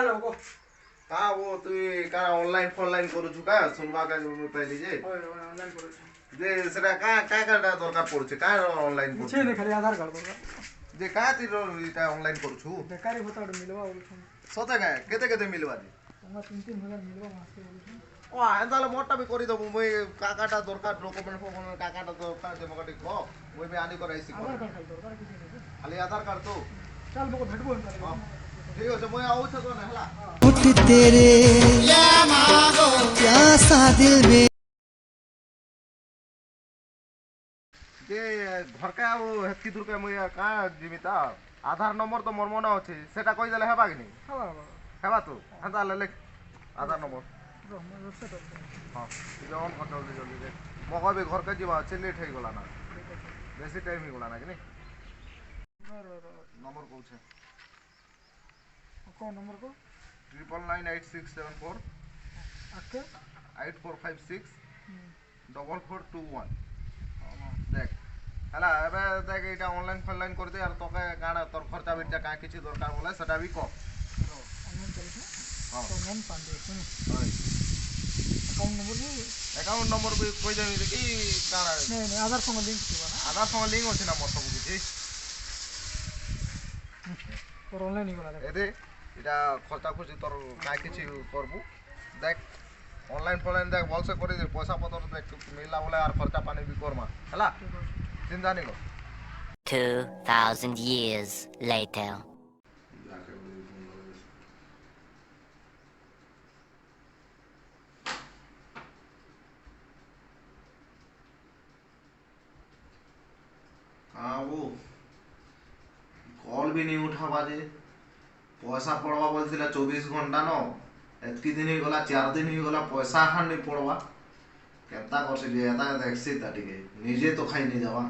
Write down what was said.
Hello को का वो तू का ऑनलाइन फॉनलाइन करू छु का सुनवा का पहले जे ऑनलाइन करू जे सेटा का दरकार पड़ुछ का ऑनलाइन करू छे ने खाली आधार कार्ड दरकार जे का ती इटा ऑनलाइन करू छु बेकारी होता मिलवा बोलु छु सते का केते मिलवा दे हमरा 3-3 हजार मिलवा मासे बोलु छु ओ आंदाले मोटा भी करी दबु मई काकाटा दरकार डॉक्यूमेंट फोन काकाटा दरकार जे मगटी को मई भी आनी कर आइसी आधार कार्ड दरकार किसी ने खाली आधार कार्ड तो चल मको भेटबो हां ठीक है मई आउ छ तो हला उठ तेरे या मांगो प्यासा दिल में जे घर का वो हेतकी दूर के मई का जीविता आधार नंबर तो मोर मन अछि सेटा कहि देले हेबा कि नहीं हवा हेबा तो हंता ले लिख आधार नंबर हम वेबसाइट हां जॉन कर जल्दी जल्दी दे मको भी घर के जीवा अच्छे लेट हो गला ना बेसी टाइम ही गला ना कि नहीं नंबर कौन छे कौन नंबर को 999674 आके 8456 4421 देख हला एबे देख इटा ऑनलाइन फॉनलाइन कर दे और तोके काना तोर खर्चा बिरचा का किछि दरकार बोले सेटा भी को ऑनलाइन चले हां तो नन पांडे सुन हां अकाउंट नंबर भी कोई देबी कि काना नहीं आधार संग लिंक थिबा ना आधार संग लिंक होछि ना मोर सब किछि और ऑनलाइन ही गला एदे इटा खर्चा खुशी तोर का किछि करबू देख ऑनलाइन फॉनलाइन देख बोल से करी दे पैसा पतर देख मिलला बोले और खर्चा पानी भी करमा हला चिंता नहीं कर 2000 years later. हाँ वो कॉल भी नहीं उठावा जे पैसा पड़वा बोलथिला 24 घंटा न एतकी दिन ही गला 4 दिन ही गला पैसा हां नहीं पड़वा केता करसे जे एता देखसी ता टिके निजे तो खाई नहीं जावा